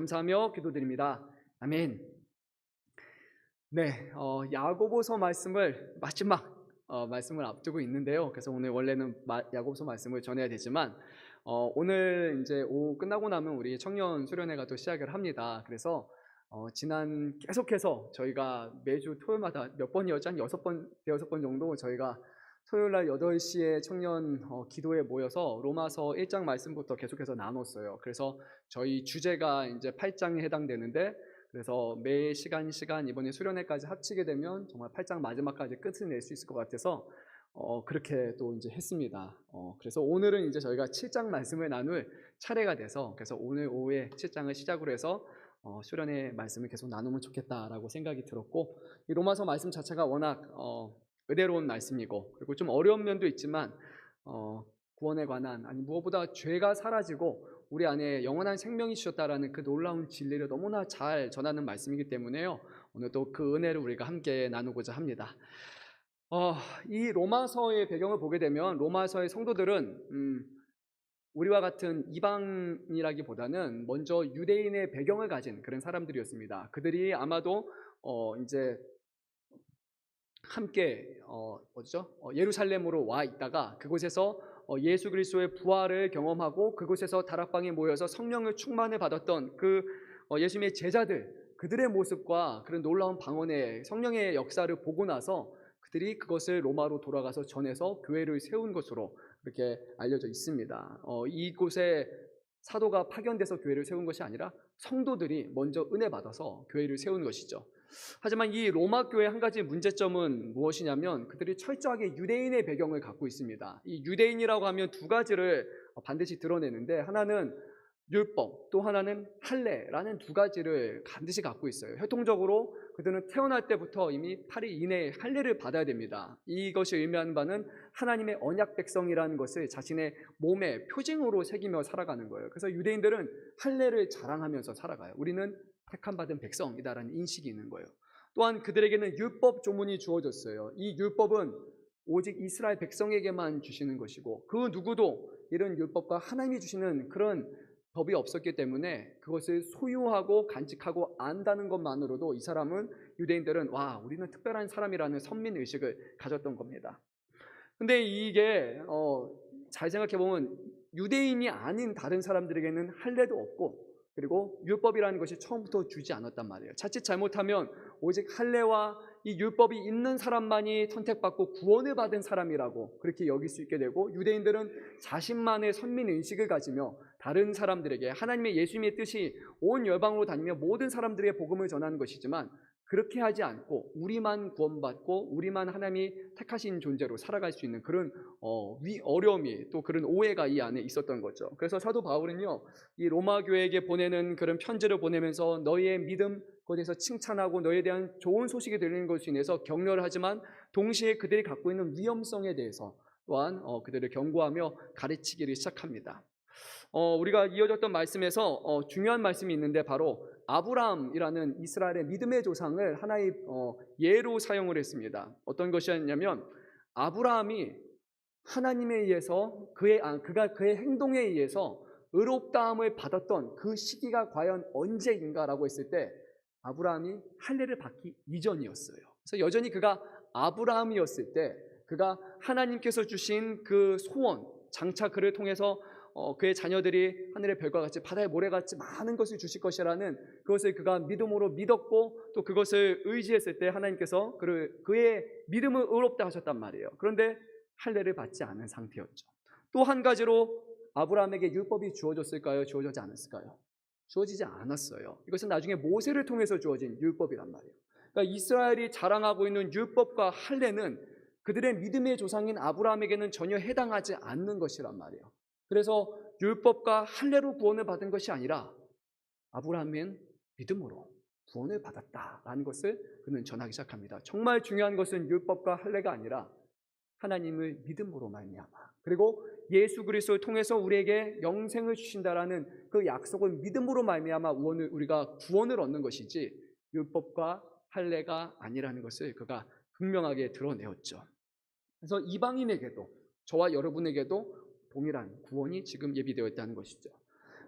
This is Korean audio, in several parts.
감사하며 기도드립니다. 아멘. 네, 야고보서 말씀을 마지막 말씀을 앞두고 있는데요. 그래서 오늘 원래는 야고보서 말씀을 전해야 되지만 오늘 이제 오후 끝나고 나면 우리 청년 수련회가 또 시작을 합니다. 그래서 지난 계속해서 저희가 매주 토요일마다 몇 번이었죠? 한 6번, 대여섯 번 정도 저희가 토요일 날 8시에 청년 기도에 모여서 로마서 1장 말씀부터 계속해서 나눴어요. 그래서 저희 주제가 이제 8장에 해당되는데, 그래서 매 시간 이번에 수련회까지 합치게 되면 정말 8장 마지막까지 끝을 낼 수 있을 것 같아서 그렇게 또 이제 했습니다. 그래서 오늘은 이제 저희가 7장 말씀을 나눌 차례가 돼서, 그래서 오늘 오후에 7장을 시작으로 해서 수련회 말씀을 계속 나누면 좋겠다라고 생각이 들었고, 이 로마서 말씀 자체가 워낙 의대로운 말씀이고, 그리고 좀 어려운 면도 있지만 구원에 관한, 아니 무엇보다 죄가 사라지고 우리 안에 영원한 생명이 주셨다라는 그 놀라운 진리를 너무나 잘 전하는 말씀이기 때문에요, 오늘 또 그 은혜를 우리가 함께 나누고자 합니다. 이 로마서의 배경을 보게 되면 로마서의 성도들은 우리와 같은 이방이라기보다는 먼저 유대인의 배경을 가진 그런 사람들이었습니다. 그들이 아마도 이제 함께 예루살렘으로 와 있다가 그곳에서 예수 그리스도의 부활을 경험하고 그곳에서 다락방에 모여서 성령을 충만을 받았던 그 예수님의 제자들, 그들의 모습과 그런 놀라운 방언의 성령의 역사를 보고 나서 그들이 그것을 로마로 돌아가서 전해서 교회를 세운 것으로 그렇게 알려져 있습니다. 이곳에 사도가 파견돼서 교회를 세운 것이 아니라 성도들이 먼저 은혜 받아서 교회를 세운 것이죠. 하지만 이 로마 교회의 한 가지 문제점은 무엇이냐면, 그들이 철저하게 유대인의 배경을 갖고 있습니다. 이 유대인이라고 하면 두 가지를 반드시 드러내는데, 하나는 율법, 또 하나는 할례라는 두 가지를 반드시 갖고 있어요. 혈통적으로 그들은 태어날 때부터 이미 8일 이내에 할례를 받아야 됩니다. 이것이 의미하는 바는 하나님의 언약 백성이라는 것을 자신의 몸에 표징으로 새기며 살아가는 거예요. 그래서 유대인들은 할례를 자랑하면서 살아가요. 우리는 택함받은 백성이다라는 인식이 있는 거예요. 또한 그들에게는 율법 조문이 주어졌어요. 이 율법은 오직 이스라엘 백성에게만 주시는 것이고, 그 누구도 이런 율법과 하나님이 주시는 그런 법이 없었기 때문에 그것을 소유하고 간직하고 안다는 것만으로도 이 사람은, 유대인들은 와, 우리는 특별한 사람이라는 선민의식을 가졌던 겁니다. 근데 이게 잘 생각해보면 유대인이 아닌 다른 사람들에게는 할례도 없고, 그리고 율법이라는 것이 처음부터 주지 않았단 말이에요. 자칫 잘못하면 오직 할례와 이 율법이 있는 사람만이 선택받고 구원을 받은 사람이라고 그렇게 여길 수 있게 되고, 유대인들은 자신만의 선민의식을 가지며 다른 사람들에게 하나님의 예수님의 뜻이 온 열방으로 다니며 모든 사람들에게 복음을 전하는 것이지만, 그렇게 하지 않고 우리만 구원받고 우리만 하나님이 택하신 존재로 살아갈 수 있는 그런 어려움이, 또 그런 오해가 이 안에 있었던 거죠. 그래서 사도 바울은요, 이 로마 교회에게 보내는 그런 편지를 보내면서 너희의 믿음, 거기에서 칭찬하고 너희에 대한 좋은 소식이 들리는 것으로 인해서 격려를 하지만, 동시에 그들이 갖고 있는 위험성에 대해서 또한 그들을 경고하며 가르치기를 시작합니다. 우리가 이어졌던 말씀에서 중요한 말씀이 있는데, 바로 아브라함이라는 이스라엘의 믿음의 조상을 하나의 예로 사용을 했습니다. 어떤 것이었냐면, 아브라함이 하나님에 의해서 그가 그의 행동에 의해서 의롭다함을 받았던 그 시기가 과연 언제인가라고 했을 때, 아브라함이 할례를 받기 이전이었어요. 그래서 여전히 그가 아브라함이었을 때, 그가 하나님께서 주신 그 소원, 장차 그를 통해서 그의 자녀들이 하늘의 별과 같이 바다의 모래같이 많은 것을 주실 것이라는 그것을 그가 믿음으로 믿었고, 또 그것을 의지했을 때 하나님께서 그의 믿음을 의롭다 하셨단 말이에요. 그런데 할례를 받지 않은 상태였죠. 또 한 가지로 아브라함에게 율법이 주어졌을까요? 주어지지 않았을까요? 주어지지 않았어요. 이것은 나중에 모세를 통해서 주어진 율법이란 말이에요. 그러니까 이스라엘이 자랑하고 있는 율법과 할례는 그들의 믿음의 조상인 아브라함에게는 전혀 해당하지 않는 것이란 말이에요. 그래서 율법과 할례로 구원을 받은 것이 아니라 아브라함은 믿음으로 구원을 받았다라는 것을 그는 전하기 시작합니다. 정말 중요한 것은 율법과 할례가 아니라 하나님을 믿음으로 말미암아, 그리고 예수 그리스도를 통해서 우리에게 영생을 주신다라는 그 약속을 믿음으로 말미암아 우리가 구원을 얻는 것이지, 율법과 할례가 아니라는 것을 그가 분명하게 드러내었죠. 그래서 이방인에게도, 저와 여러분에게도 동일한 구원이 지금 예비되어 있다는 것이죠.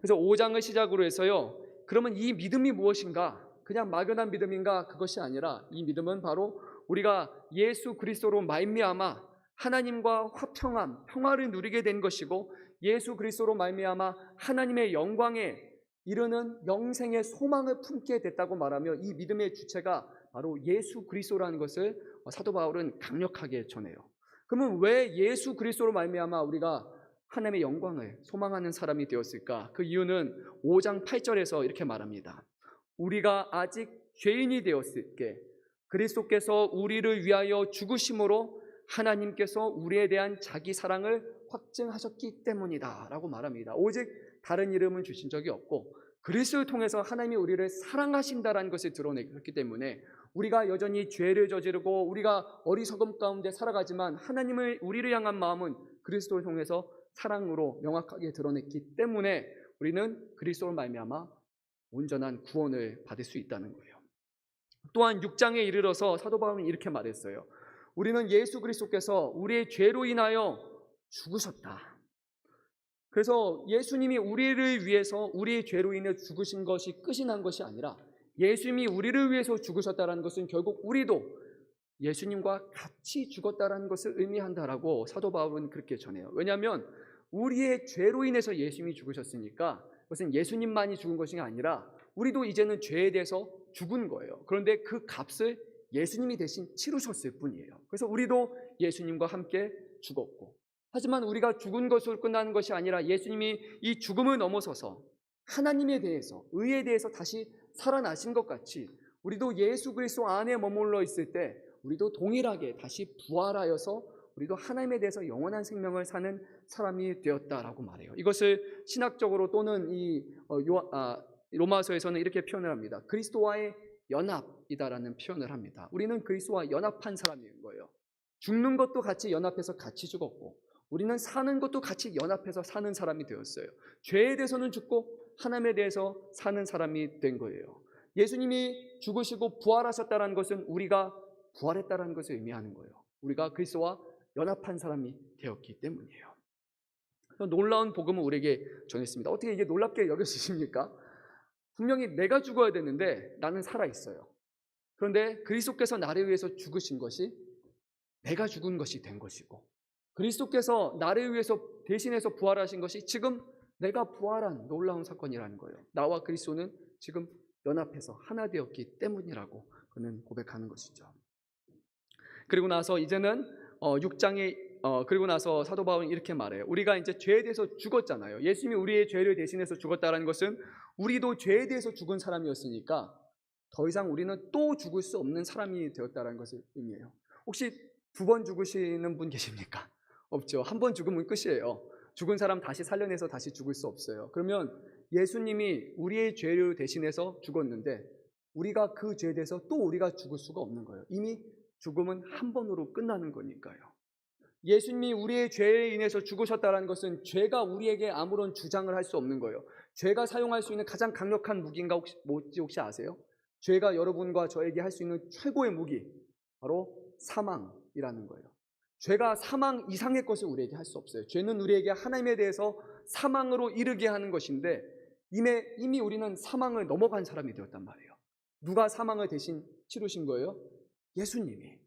그래서 5장을 시작으로 해서요, 그러면 이 믿음이 무엇인가? 그냥 막연한 믿음인가? 그것이 아니라 이 믿음은 바로 우리가 예수 그리스도로 말미암아 하나님과 화평함, 평화를 누리게 된 것이고, 예수 그리스도로 말미암아 하나님의 영광에 이르는 영생의 소망을 품게 됐다고 말하며, 이 믿음의 주체가 바로 예수 그리스도라는 것을 사도 바울은 강력하게 전해요. 그러면 왜 예수 그리스도로 말미암아 우리가 하나님의 영광을 소망하는 사람이 되었을까? 그 이유는 5장 8절에서 이렇게 말합니다. 우리가 아직 죄인이 되었을 때 그리스도께서 우리를 위하여 죽으심으로 하나님께서 우리에 대한 자기 사랑을 확증하셨기 때문이다 라고 말합니다. 오직 다른 이름을 주신 적이 없고 그리스도를 통해서 하나님이 우리를 사랑하신다라는 것을 드러냈기 때문에, 우리가 여전히 죄를 저지르고 우리가 어리석음 가운데 살아가지만 하나님을 우리를 향한 마음은 그리스도를 통해서 사랑으로 명확하게 드러냈기 때문에 우리는 그리스도로 말미암아 온전한 구원을 받을 수 있다는 거예요. 또한 6장에 이르러서 사도 바울은 이렇게 말했어요. 우리는 예수 그리스도께서 우리의 죄로 인하여 죽으셨다. 그래서 예수님이 우리를 위해서 우리의 죄로 인해 죽으신 것이 끝이 난 것이 아니라, 예수님이 우리를 위해서 죽으셨다는 것은 결국 우리도 예수님과 같이 죽었다는 것을 의미한다라고 사도 바울은 그렇게 전해요. 왜냐하면 우리의 죄로 인해서 예수님이 죽으셨으니까 그것은 예수님만이 죽은 것이 아니라 우리도 이제는 죄에 대해서 죽은 거예요. 그런데 그 값을 예수님이 대신 치르셨을 뿐이에요. 그래서 우리도 예수님과 함께 죽었고, 하지만 우리가 죽은 것으로 끝나는 것이 아니라 예수님이 이 죽음을 넘어서서 하나님에 대해서, 의에 대해서 다시 살아나신 것 같이 우리도 예수 그리스도 안에 머물러 있을 때 우리도 동일하게 다시 부활하여서 우리도 하나님에 대해서 영원한 생명을 사는 사람이 되었다라고 말해요. 이것을 신학적으로 또는 로마서에서는 이렇게 표현을 합니다. 그리스도와의 연합이다라는 표현을 합니다. 우리는 그리스도와 연합한 사람인 거예요. 죽는 것도 같이 연합해서 같이 죽었고, 우리는 사는 것도 같이 연합해서 사는 사람이 되었어요. 죄에 대해서는 죽고 하나님에 대해서 사는 사람이 된 거예요. 예수님이 죽으시고 부활하셨다는 것은 우리가 부활했다는 것을 의미하는 거예요. 우리가 그리스도와 연합한 사람이 되었기 때문이에요. 놀라운 복음을 우리에게 전했습니다. 어떻게 이게 놀랍게 여겨지십니까? 분명히 내가 죽어야 되는데 나는 살아있어요. 그런데 그리스도께서 나를 위해서 죽으신 것이 내가 죽은 것이 된 것이고, 그리스도께서 나를 위해서 대신해서 부활하신 것이 지금 내가 부활한 놀라운 사건이라는 거예요. 나와 그리스도는 지금 연합해서 하나 되었기 때문이라고 그는 고백하는 것이죠. 그리고 나서 이제는 6장에 그리고 나서 사도 바울은 이렇게 말해요. 우리가 이제 죄에 대해서 죽었잖아요. 예수님이 우리의 죄를 대신해서 죽었다는 것은 우리도 죄에 대해서 죽은 사람이었으니까 더 이상 우리는 또 죽을 수 없는 사람이 되었다는 것을 의미해요. 혹시 2번 죽으시는 분 계십니까? 없죠. 한 번 죽으면 끝이에요. 죽은 사람 다시 살려내서 다시 죽을 수 없어요. 그러면 예수님이 우리의 죄를 대신해서 죽었는데 우리가 그 죄에 대해서 또 우리가 죽을 수가 없는 거예요. 이미 죽음은 한 번으로 끝나는 거니까요. 예수님이 우리의 죄에 인해서 죽으셨다는 것은 죄가 우리에게 아무런 주장을 할 수 없는 거예요. 죄가 사용할 수 있는 가장 강력한 무기인가 혹시 아세요? 죄가 여러분과 저에게 할 수 있는 최고의 무기, 바로 사망이라는 거예요. 죄가 사망 이상의 것을 우리에게 할 수 없어요. 죄는 우리에게 하나님에 대해서 사망으로 이르게 하는 것인데 이미 우리는 사망을 넘어간 사람이 되었단 말이에요. 누가 사망을 대신 치르신 거예요? 예수님이.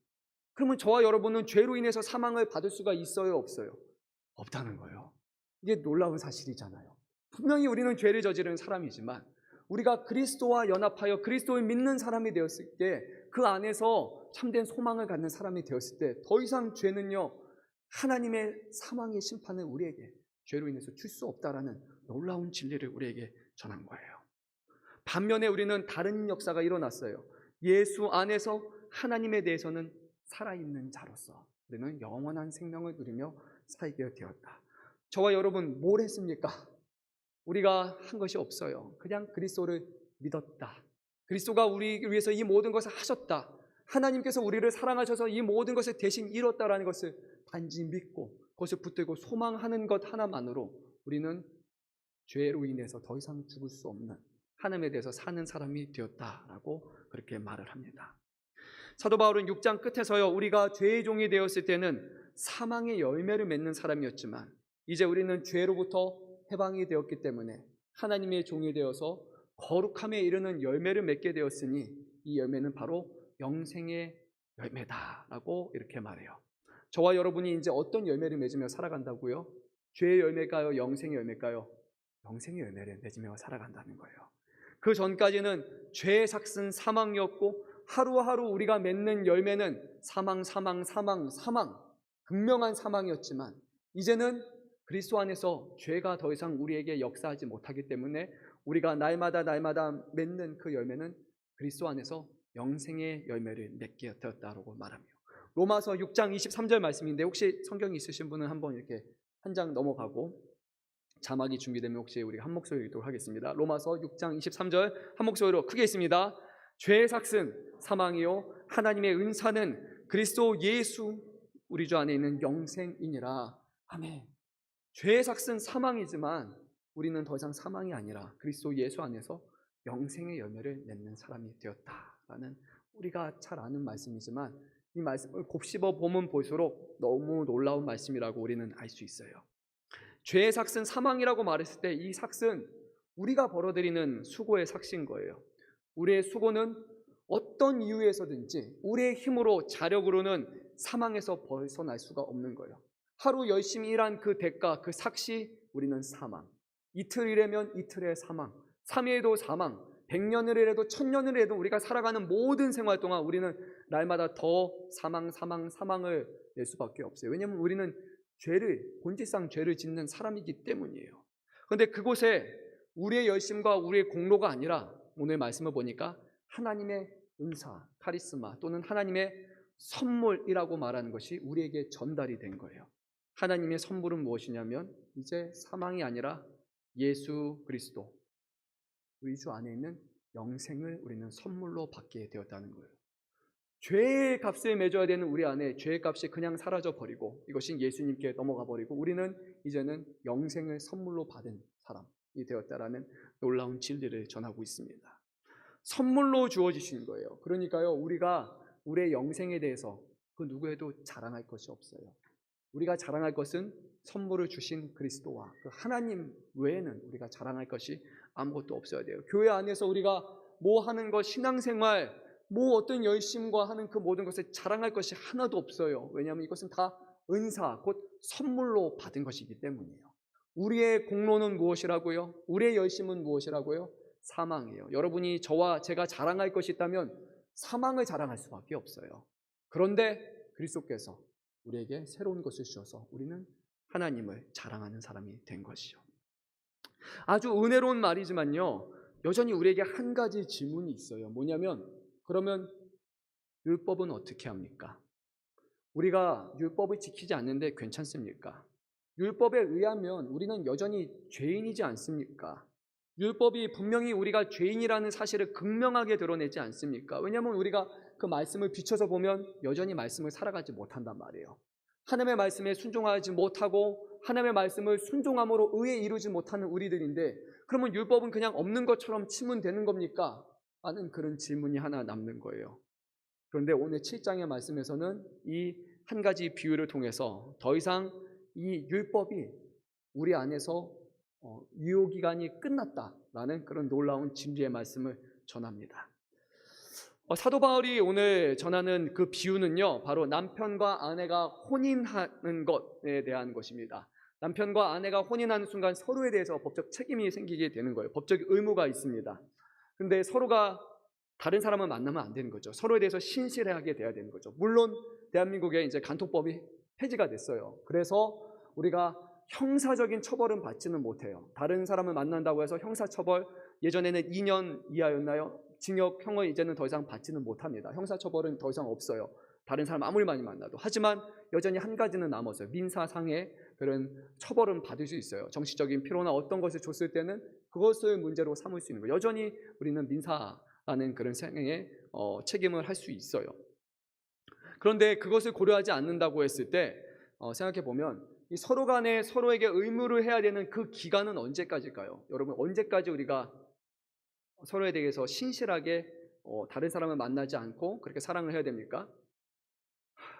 그러면 저와 여러분은 죄로 인해서 사망을 받을 수가 있어요, 없어요? 없다는 거예요. 이게 놀라운 사실이잖아요. 분명히 우리는 죄를 저지른 사람이지만 우리가 그리스도와 연합하여 그리스도를 믿는 사람이 되었을 때, 그 안에서 참된 소망을 갖는 사람이 되었을 때 더 이상 죄는요, 하나님의 사망의 심판을 우리에게 죄로 인해서 줄 수 없다라는 놀라운 진리를 우리에게 전한 거예요. 반면에 우리는 다른 역사가 일어났어요. 예수 안에서 하나님에 대해서는 살아있는 자로서 우리는 영원한 생명을 누리며 살게 되었다. 저와 여러분 뭘 했습니까? 우리가 한 것이 없어요. 그냥 그리스도를 믿었다. 그리스도가 우리 위해서 이 모든 것을 하셨다. 하나님께서 우리를 사랑하셔서 이 모든 것을 대신 이뤘다라는 것을 단지 믿고 그것을 붙들고 소망하는 것 하나만으로 우리는 죄로 인해서 더 이상 죽을 수 없는 하나님에 대해서 사는 사람이 되었다라고 그렇게 말을 합니다. 사도 바울은 6장 끝에서요, 우리가 죄의 종이 되었을 때는 사망의 열매를 맺는 사람이었지만 이제 우리는 죄로부터 해방이 되었기 때문에 하나님의 종이 되어서 거룩함에 이르는 열매를 맺게 되었으니 이 열매는 바로 영생의 열매다라고 이렇게 말해요. 저와 여러분이 이제 어떤 열매를 맺으며 살아간다고요? 죄의 열매일까요? 영생의 열매일까요? 영생의 열매를 맺으며 살아간다는 거예요. 그 전까지는 죄의 삭슨 사망이었고 하루하루 우리가 맺는 열매는 사망, 극명한 사망이었지만 이제는 그리스도 안에서 죄가 더 이상 우리에게 역사하지 못하기 때문에 우리가 날마다 맺는 그 열매는 그리스도 안에서 영생의 열매를 맺게 되었다고 말합니다. 로마서 6장 23절 말씀인데 혹시 성경이 있으신 분은 한번 이렇게 한 장 넘어가고 자막이 준비되면 혹시 우리가 한 목소리로 읽도록 하겠습니다. 로마서 6장 23절 한 목소리로 크게 있습니다. 죄의 삭슨 사망이요 하나님의 은사는 그리스도 예수 우리 주 안에 있는 영생이니라. 아멘. 죄의 삭슨 사망이지만 우리는 더 이상 사망이 아니라 그리스도 예수 안에서 영생의 열매를 맺는 사람이 되었다라는 우리가 잘 아는 말씀이지만 이 말씀을 곱씹어 보면 볼수록 너무 놀라운 말씀이라고 우리는 알 수 있어요. 죄의 삭은 사망이라고 말했을 때 이 삭은 우리가 벌어들이는 수고의 삭인 거예요. 우리의 수고는 어떤 이유에서든지 우리의 힘으로 자력으로는 사망에서 벗어날 수가 없는 거예요. 하루 열심히 일한 그 대가, 그 삭시 우리는 사망. 이틀 일하면 이틀의 사망, 3일도 사망, 100년을 일해도 1000년을 해도 우리가 살아가는 모든 생활 동안 우리는 날마다 더 사망을 낼 수밖에 없어요. 왜냐하면 우리는 본질상 죄를 짓는 사람이기 때문이에요. 그런데 그곳에 우리의 열심과 우리의 공로가 아니라 오늘 말씀을 보니까 하나님의 은사, 카리스마 또는 하나님의 선물이라고 말하는 것이 우리에게 전달이 된 거예요. 하나님의 선물은 무엇이냐면 이제 사망이 아니라 예수 그리스도 우리 주 안에 있는 영생을 우리는 선물로 받게 되었다는 거예요. 죄의 값을 매줘야 되는 우리 안에 죄의 값이 그냥 사라져 버리고 이것이 예수님께 넘어가 버리고 우리는 이제는 영생을 선물로 받은 사람이 되었다라는 놀라운 진리를 전하고 있습니다. 선물로 주어지신 거예요. 그러니까요, 우리가 우리의 영생에 대해서 그 누구에도 자랑할 것이 없어요. 우리가 자랑할 것은 선물을 주신 그리스도와 그 하나님 외에는 우리가 자랑할 것이 아무것도 없어야 돼요. 교회 안에서 우리가 뭐 하는 것, 신앙생활, 뭐 어떤 열심과 하는 그 모든 것을 자랑할 것이 하나도 없어요. 왜냐하면 이것은 다 은사, 곧 선물로 받은 것이기 때문이에요. 우리의 공로는 무엇이라고요? 우리의 열심은 무엇이라고요? 사망이에요. 여러분이 저와 제가 자랑할 것이 있다면 사망을 자랑할 수밖에 없어요. 그런데 그리스도께서 우리에게 새로운 것을 주셔서 우리는 하나님을 자랑하는 사람이 된 것이요. 아주 은혜로운 말이지만요, 여전히 우리에게 한 가지 질문이 있어요. 뭐냐면, 그러면 율법은 어떻게 합니까? 우리가 율법을 지키지 않는데 괜찮습니까? 율법에 의하면 우리는 여전히 죄인이지 않습니까? 율법이 분명히 우리가 죄인이라는 사실을 극명하게 드러내지 않습니까? 왜냐하면 우리가 그 말씀을 비춰서 보면 여전히 말씀을 살아가지 못한단 말이에요. 하나님의 말씀에 순종하지 못하고 하나님의 말씀을 순종함으로 의에 이루지 못하는 우리들인데, 그러면 율법은 그냥 없는 것처럼 치면 되는 겁니까? 하는 그런 질문이 하나 남는 거예요. 그런데 오늘 7장의 말씀에서는 이 한 가지 비유를 통해서 더 이상 이 율법이 우리 안에서 유효기간이 끝났다라는 그런 놀라운 진리의 말씀을 전합니다. 사도 바울이 오늘 전하는 그 비유는요, 바로 남편과 아내가 혼인하는 것에 대한 것입니다. 남편과 아내가 혼인하는 순간 서로에 대해서 법적 책임이 생기게 되는 거예요. 법적 의무가 있습니다. 근데 서로가 다른 사람을 만나면 안 되는 거죠. 서로에 대해서 신실하게 돼야 되는 거죠. 물론 대한민국에 이제 간통법이 폐지가 됐어요. 그래서 우리가 형사적인 처벌은 받지는 못해요. 다른 사람을 만난다고 해서 형사처벌, 예전에는 2년 이하였나요? 징역형을 이제는 더 이상 받지는 못합니다. 형사처벌은 더 이상 없어요. 다른 사람 아무리 많이 만나도. 하지만 여전히 한 가지는 남았어요. 민사상의 그런 처벌은 받을 수 있어요. 정치적인 필요나 어떤 것을 줬을 때는 그것을 문제로 삼을 수 있는 거예요. 여전히 우리는 민사라는 그런 생애에 책임을 할 수 있어요. 그런데 그것을 고려하지 않는다고 했을 때 생각해 보면 이 서로 간에 서로에게 의무를 해야 되는 그 기간은 언제까지일까요? 여러분, 언제까지 우리가 서로에 대해서 신실하게 다른 사람을 만나지 않고 그렇게 사랑을 해야 됩니까?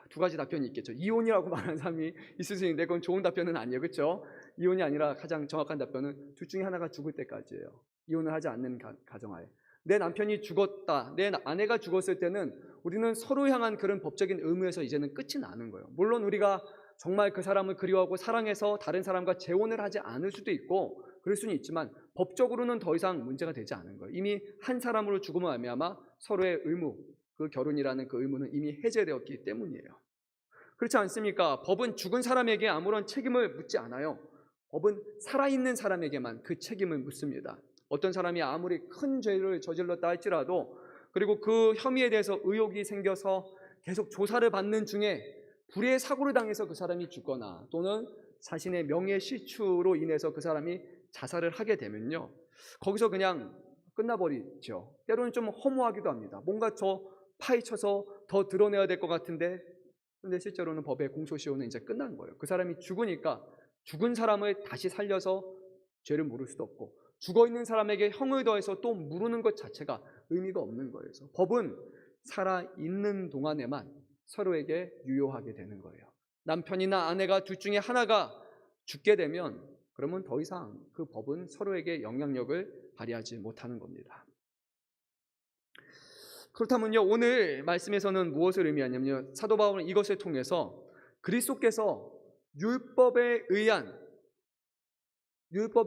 두 가지 답변이 있겠죠. 이혼이라고 말하는 사람이 있을 수 있는데 그건 좋은 답변은 아니에요. 그렇죠? 이혼이 아니라 가장 정확한 답변은 둘 중에 하나가 죽을 때까지예요. 이혼을 하지 않는 가정하에. 내 남편이 죽었다, 내 아내가 죽었을 때는 우리는 서로 향한 그런 법적인 의무에서 이제는 끝이 나는 거예요. 물론 우리가 정말 그 사람을 그리워하고 사랑해서 다른 사람과 재혼을 하지 않을 수도 있고 그럴 수는 있지만 법적으로는 더 이상 문제가 되지 않은 거예요. 이미 한 사람으로 죽음을 말미암아 서로의 의무, 그 결혼이라는 그 의무는 이미 해제되었기 때문이에요. 그렇지 않습니까? 법은 죽은 사람에게 아무런 책임을 묻지 않아요. 법은 살아있는 사람에게만 그 책임을 묻습니다. 어떤 사람이 아무리 큰 죄를 저질렀다 할지라도 그리고 그 혐의에 대해서 의혹이 생겨서 계속 조사를 받는 중에 불의의 사고를 당해서 그 사람이 죽거나 또는 자신의 명예 실추로 인해서 그 사람이 자살을 하게 되면요, 거기서 그냥 끝나버리죠. 때로는 좀 허무하기도 합니다. 뭔가 더 파헤쳐서 더 드러내야 될 것 같은데, 근데 실제로는 법의 공소시효는 이제 끝난 거예요. 그 사람이 죽으니까 죽은 사람을 다시 살려서 죄를 물을 수도 없고 죽어있는 사람에게 형을 더해서 또 물으는 것 자체가 의미가 없는 거예요. 그래서 법은 살아있는 동안에만 서로에게 유효하게 되는 거예요. 남편이나 아내가 둘 중에 하나가 죽게 되면 그러면 더 이상 그 법은 서로에게 영향력을 발휘하지 못하는 겁니다. 그렇다면요, 오늘 말씀에서는 무엇을 의미하냐면요, 사도 바울은 이것을 통해서 그리스도께서 율법이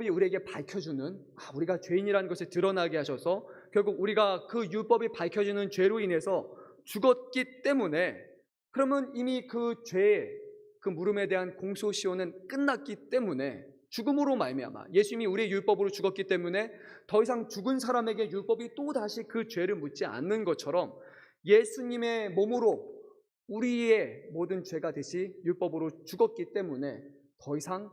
우리에게 밝혀주는, 우리가 죄인이라는 것을 드러나게 하셔서 결국 우리가 그 율법이 밝혀주는 죄로 인해서 죽었기 때문에, 그러면 이미 그 죄의 그 물음에 대한 공소시효는 끝났기 때문에, 죽음으로 말미암아 예수님이 우리의 율법으로 죽었기 때문에 더 이상 죽은 사람에게 율법이 또다시 그 죄를 묻지 않는 것처럼 예수님의 몸으로 우리의 모든 죄가 대신 율법으로 죽었기 때문에 더 이상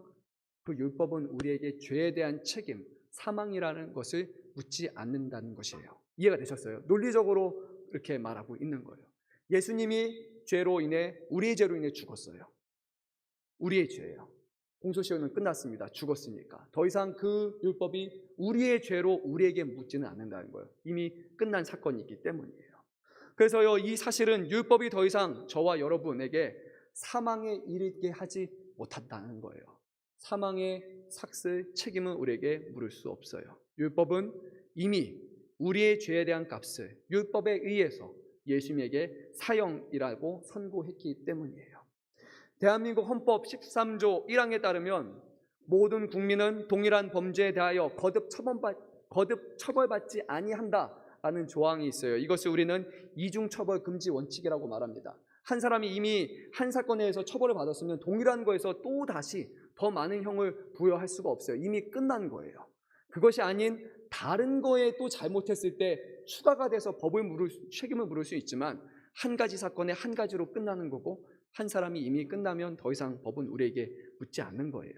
그 율법은 우리에게 죄에 대한 책임, 사망이라는 것을 묻지 않는다는 것이에요. 이해가 되셨어요? 논리적으로 이렇게 말하고 있는 거예요. 예수님이 죄로 인해, 우리의 죄로 인해 죽었어요. 우리의 죄예요. 공소시효는 끝났습니다. 죽었으니까. 더 이상 그 율법이 우리의 죄로 우리에게 묻지는 않는다는 거예요. 이미 끝난 사건이기 때문이에요. 그래서요, 이 사실은 율법이 더 이상 저와 여러분에게 사망에 이르게 하지 못한다는 거예요. 사망의 삭슬 책임은 우리에게 물을 수 없어요. 율법은 이미 우리의 죄에 대한 값을 율법에 의해서 예수님에게 사형이라고 선고했기 때문이에요. 대한민국 헌법 13조 1항에 따르면 모든 국민은 동일한 범죄에 대하여 거듭 처벌받지 아니한다라는 조항이 있어요. 이것을 우리는 이중처벌 금지 원칙이라고 말합니다. 한 사람이 이미 한 사건에 의해서 처벌을 받았으면 동일한 거에서 또 다시 더 많은 형을 부여할 수가 없어요. 이미 끝난 거예요. 그것이 아닌 다른 거에 또 잘못했을 때 추가가 돼서 책임을 물을 수 있지만 한 가지 사건에 한 가지로 끝나는 거고 한 사람이 이미 끝나면 더 이상 법은 우리에게 묻지 않는 거예요.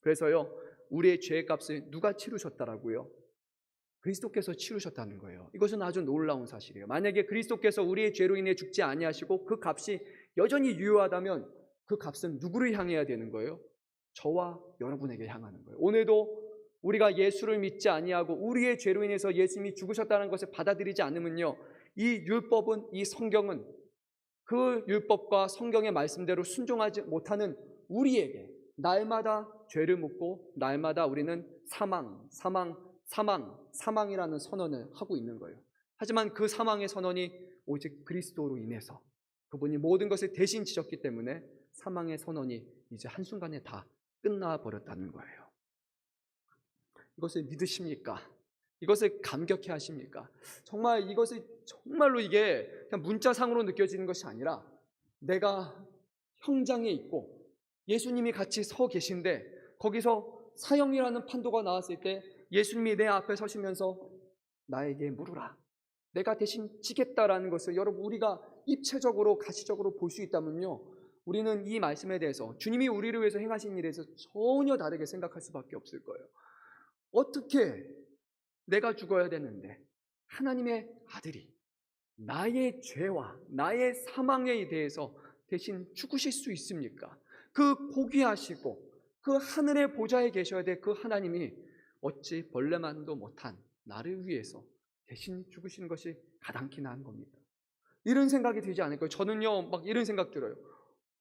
그래서요, 우리의 죄의 값을 누가 치르셨다라고요? 그리스도께서 치르셨다는 거예요. 이것은 아주 놀라운 사실이에요. 만약에 그리스도께서 우리의 죄로 인해 죽지 아니하시고 그 값이 여전히 유효하다면 그 값은 누구를 향해야 되는 거예요? 저와 여러분에게 향하는 거예요. 오늘도 우리가 예수를 믿지 아니하고 우리의 죄로 인해서 예수님이 죽으셨다는 것을 받아들이지 않으면요, 이 율법은, 이 성경은 그 율법과 성경의 말씀대로 순종하지 못하는 우리에게 날마다 죄를 묻고 날마다 우리는 사망이라는 선언을 하고 있는 거예요. 하지만 그 사망의 선언이 오직 그리스도로 인해서 그분이 모든 것을 대신 지셨기 때문에 사망의 선언이 이제 한순간에 다 끝나버렸다는 거예요. 이것을 믿으십니까? 이것을 감격해 하십니까? 정말 이것이 정말로 이게 그냥 문자상으로 느껴지는 것이 아니라 내가 형장에 있고 예수님이 같이 서 계신데 거기서 사형이라는 판도가 나왔을 때 예수님이 내 앞에 서시면서 나에게 물으라, 내가 대신 지겠다라는 것을 여러분 우리가 입체적으로 가시적으로 볼 수 있다면요, 우리는 이 말씀에 대해서 주님이 우리를 위해서 행하신 일에 대해서 전혀 다르게 생각할 수밖에 없을 거예요. 어떻게 내가 죽어야 되는데 하나님의 아들이 나의 죄와 나의 사망에 대해서 대신 죽으실 수 있습니까? 그 고귀하시고 그 하늘의 보좌에 계셔야 될 그 하나님이 어찌 벌레만도 못한 나를 위해서 대신 죽으시는 것이 가당키나 한 겁니다. 이런 생각이 들지 않을까요? 저는요, 막 이런 생각 들어요.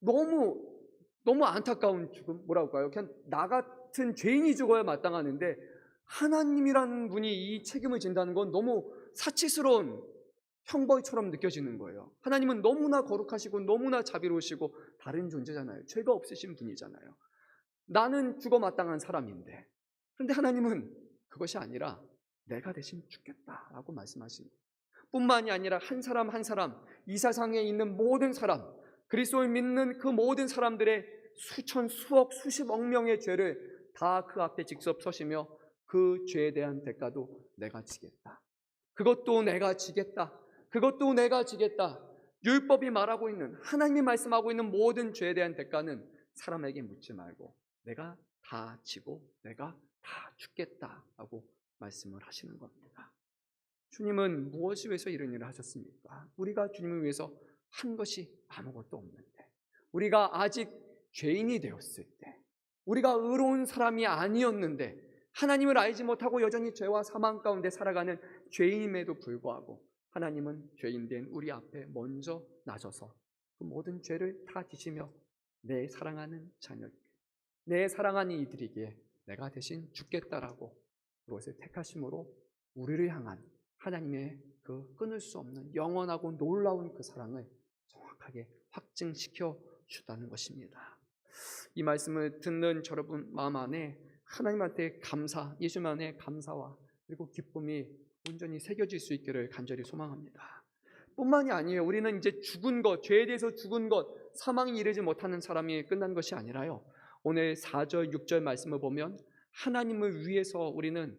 너무 안타까운 죽음, 뭐라고 할까요? 그냥 나 같은 죄인이 죽어야 마땅하는데 하나님이라는 분이 이 책임을 진다는 건 너무 사치스러운 형벌처럼 느껴지는 거예요. 하나님은 너무나 거룩하시고 너무나 자비로우시고 다른 존재잖아요. 죄가 없으신 분이잖아요. 나는 죽어 마땅한 사람인데, 그런데 하나님은 그것이 아니라 내가 대신 죽겠다라고 말씀하십니다. 뿐만이 아니라 한 사람 한 사람, 이 세상에 있는 모든 사람, 그리스도를 믿는 그 모든 사람들의 수천, 수억, 수십억 명의 죄를 다 그 앞에 직접 서시며 그 죄에 대한 대가도 내가 지겠다. 그것도 내가 지겠다. 그것도 내가 지겠다. 율법이 말하고 있는, 하나님이 말씀하고 있는 모든 죄에 대한 대가는 사람에게 묻지 말고 내가 다 지고 내가 다 죽겠다라고 말씀을 하시는 겁니다. 주님은 무엇을 위해서 이런 일을 하셨습니까? 우리가 주님을 위해서 한 것이 아무것도 없는데, 우리가 아직 죄인이 되었을 때, 우리가 의로운 사람이 아니었는데, 하나님을 알지 못하고 여전히 죄와 사망 가운데 살아가는 죄인임에도 불구하고 하나님은 죄인된 우리 앞에 먼저 나서서 그 모든 죄를 다 지시며 내 사랑하는 자녀, 내 사랑하는 이들에게 내가 대신 죽겠다라고 그것을 택하심으로 우리를 향한 하나님의 그 끊을 수 없는 영원하고 놀라운 그 사랑을 정확하게 확증시켜 주다는 것입니다. 이 말씀을 듣는 여러분 마음 안에 하나님한테 감사, 예수만의 감사와 그리고 기쁨이 온전히 새겨질 수 있기를 간절히 소망합니다. 뿐만이 아니에요. 우리는 이제 죽은 것, 죄에 대해서 죽은 것, 사망에 이르지 못하는 사람이 끝난 것이 아니라요. 오늘 4절, 6절 말씀을 보면 하나님을 위해서 우리는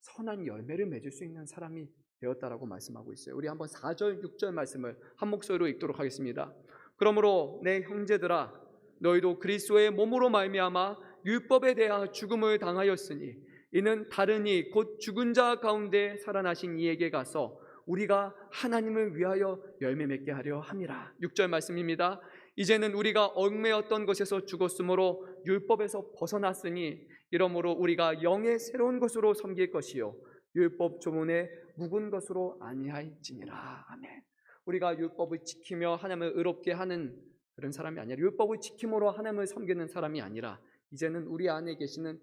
선한 열매를 맺을 수 있는 사람이 되었다라고 말씀하고 있어요. 우리 한번 4절, 6절 말씀을 한 목소리로 읽도록 하겠습니다. 그러므로 내 형제들아, 너희도 그리스도의 몸으로 말미암아 율법에 대하여 죽음을 당하였으니 이는 다르니 곧 죽은 자 가운데 살아나신 이에게 가서 우리가 하나님을 위하여 열매 맺게 하려 함이라. 6절 말씀입니다. 이제는 우리가 얽매였던 것에서 죽었으므로 율법에서 벗어났으니 이러므로 우리가 영의 새로운 것으로 섬길 것이요 율법 조문에 묵은 것으로 아니할지니라. 아멘. 우리가 율법을 지키며 하나님을 의롭게 하는 그런 사람이 아니라, 율법을 지킴으로 하나님을 섬기는 사람이 아니라 이제는 우리 안에 계시는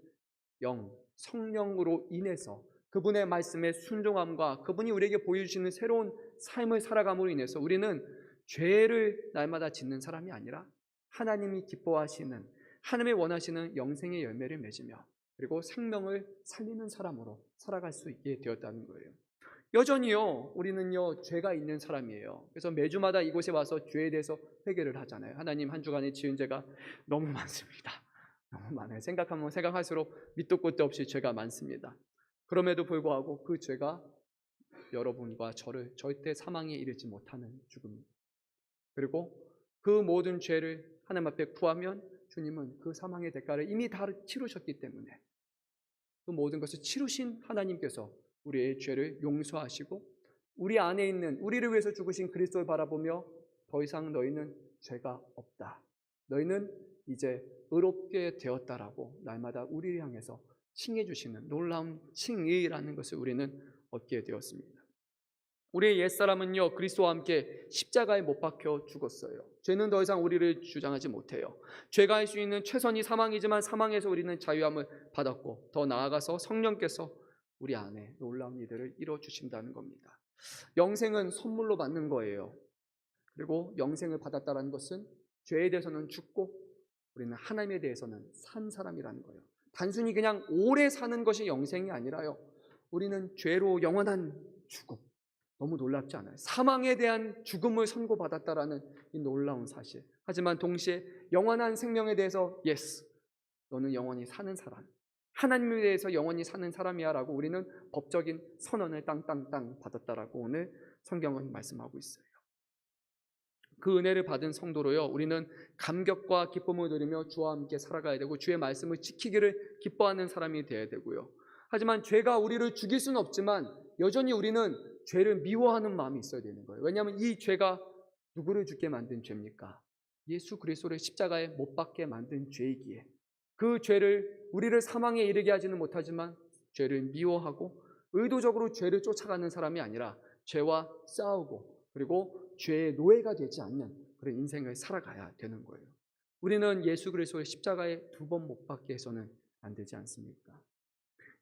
영, 성령으로 인해서 그분의 말씀에 순종함과 그분이 우리에게 보여주시는 새로운 삶을 살아감으로 인해서 우리는 죄를 날마다 짓는 사람이 아니라 하나님이 기뻐하시는, 하나님이 원하시는 영생의 열매를 맺으며 그리고 생명을 살리는 사람으로 살아갈 수 있게 되었다는 거예요. 여전히요, 우리는요 죄가 있는 사람이에요. 그래서 매주마다 이곳에 와서 죄에 대해서 회개를 하잖아요. 하나님, 한 주간에 지은 죄가 너무 많습니다. 너무 많아요. 생각하면 생각할수록 밑도 끝도 없이 죄가 많습니다. 그럼에도 불구하고 그 죄가 여러분과 저를 절대 사망에 이르지 못하는 죽음입니다. 그리고 그 모든 죄를 하나님 앞에 구하면 주님은 그 사망의 대가를 이미 다 치르셨기 때문에 그 모든 것을 치르신 하나님께서 우리의 죄를 용서하시고 우리 안에 있는, 우리를 위해서 죽으신 그리스도를 바라보며 더 이상 너희는 죄가 없다, 너희는 이제 의롭게 되었다라고 날마다 우리를 향해서 칭해 주시는 놀라운 칭의라는 것을 우리는 얻게 되었습니다. 우리의 옛사람은요 그리스도와 함께 십자가에 못 박혀 죽었어요. 죄는 더 이상 우리를 주장하지 못해요. 죄가 할 수 있는 최선이 사망이지만 사망에서 우리는 자유함을 받았고 더 나아가서 성령께서 우리 안에 놀라운 일들을 이뤄주신다는 겁니다. 영생은 선물로 받는 거예요. 그리고 영생을 받았다는 것은 죄에 대해서는 죽고 우리는 하나님에 대해서는 산 사람이라는 거예요. 단순히 그냥 오래 사는 것이 영생이 아니라요, 우리는 죄로 영원한 죽음, 너무 놀랍지 않아요? 사망에 대한 죽음을 선고받았다라는 이 놀라운 사실. 하지만 동시에 영원한 생명에 대해서 예스, 너는 영원히 사는 사람, 하나님에 대해서 영원히 사는 사람이야 라고 우리는 법적인 선언을 땅땅땅 받았다라고 오늘 성경은 말씀하고 있어요. 그 은혜를 받은 성도로요, 우리는 감격과 기쁨을 누리며 주와 함께 살아가야 되고 주의 말씀을 지키기를 기뻐하는 사람이 되어야 되고요. 하지만 죄가 우리를 죽일 수는 없지만 여전히 우리는 죄를 미워하는 마음이 있어야 되는 거예요. 왜냐하면 이 죄가 누구를 죽게 만든 죄입니까? 예수 그리스도를 십자가에 못 박게 만든 죄이기에 그 죄를, 우리를 사망에 이르게 하지는 못하지만 죄를 미워하고 의도적으로 죄를 쫓아가는 사람이 아니라 죄와 싸우고 그리고 죄의 노예가 되지 않는 그런 인생을 살아가야 되는 거예요. 우리는 예수 그리스도의 십자가에 2번 못 박게 해서는 안 되지 않습니까?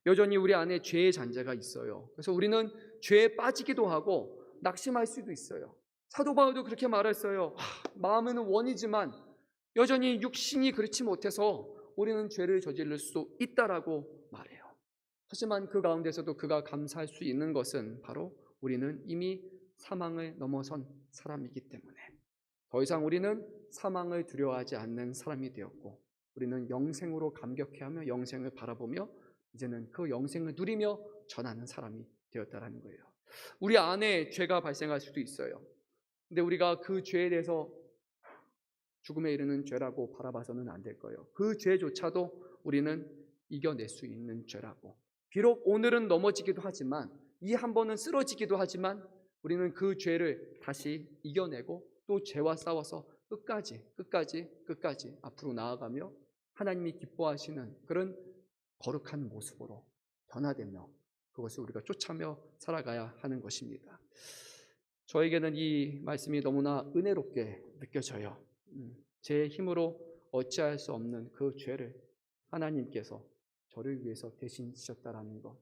여전히 우리 안에 죄의 잔재가 있어요. 그래서 우리는 죄에 빠지기도 하고 낙심할 수도 있어요. 사도 바울도 그렇게 말했어요. 마음은 원이지만 여전히 육신이 그렇지 못해서 우리는 죄를 저지를 수 있다라고 말해요. 하지만 그 가운데서도 그가 감사할 수 있는 것은 바로 우리는 이미 사망을 넘어선 사람이기 때문에 더 이상 우리는 사망을 두려워하지 않는 사람이 되었고, 우리는 영생으로 감격해하며 영생을 바라보며 이제는 그 영생을 누리며 전하는 사람이 되었다라는 거예요. 우리 안에 죄가 발생할 수도 있어요. 근데 우리가 그 죄에 대해서 죽음에 이르는 죄라고 바라봐서는 안 될 거예요. 그 죄조차도 우리는 이겨낼 수 있는 죄라고. 비록 오늘은 넘어지기도 하지만, 이 한 번은 쓰러지기도 하지만 우리는 그 죄를 다시 이겨내고 또 죄와 싸워서 끝까지 앞으로 나아가며 하나님이 기뻐하시는 그런 거룩한 모습으로 변화되며 그것을 우리가 쫓아며 살아가야 하는 것입니다. 저에게는 이 말씀이 너무나 은혜롭게 느껴져요. 제 힘으로 어찌할 수 없는 그 죄를 하나님께서 저를 위해서 대신 지셨다라는 것,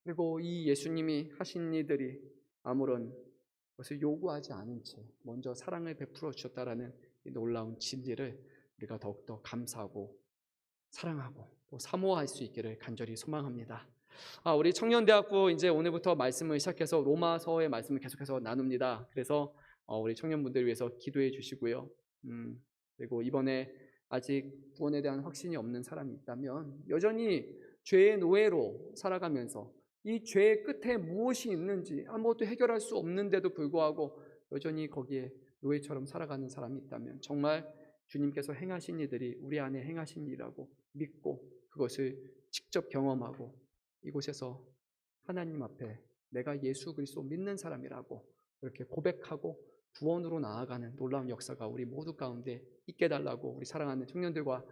그리고 이 예수님이 하신 일들이 아무런 것을 요구하지 않은 채 먼저 사랑을 베풀어 주셨다라는 이 놀라운 진리를 우리가 더욱더 감사하고 사랑하고 또 사모할 수 있기를 간절히 소망합니다. 우리 청년대학부 이제 오늘부터 말씀을 시작해서 로마서의 말씀을 계속해서 나눕니다. 그래서 우리 청년분들 위해서 기도해 주시고요. 그리고 이번에 아직 구원에 대한 확신이 없는 사람이 있다면 여전히 죄의 노예로 살아가면서 이 죄의 끝에 무엇이 있는지 아무것도 해결할 수 없는데도 불구하고 여전히 거기에 노예처럼 살아가는 사람이 있다면 정말 주님께서 행하신 일들이 우리 안에 행하신 일이라고 믿고 그것을 직접 경험하고 이곳에서 하나님 앞에 내가 예수 그리스도 믿는 사람이라고 이렇게 고백하고 구원으로 나아가는 놀라운 역사가 우리 모두 가운데 있게 달라고 우리 사랑하는 청년들과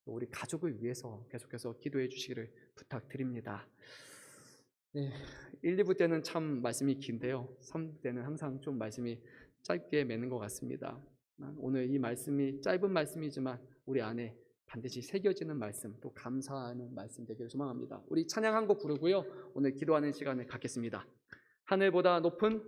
우리 가족을 위해서 계속해서 기도해 주시기를 부탁드립니다. 네, 1, 2부 때는 참 말씀이 긴데요. 3부 때는 항상 좀 말씀이 짧게 매는 것 같습니다. 오늘 이 말씀이 짧은 말씀이지만 우리 안에 반드시 새겨지는 말씀, 또 감사하는 말씀 되기를 소망합니다. 우리 찬양 한 곡 부르고요. 오늘 기도하는 시간을 갖겠습니다. 하늘보다 높은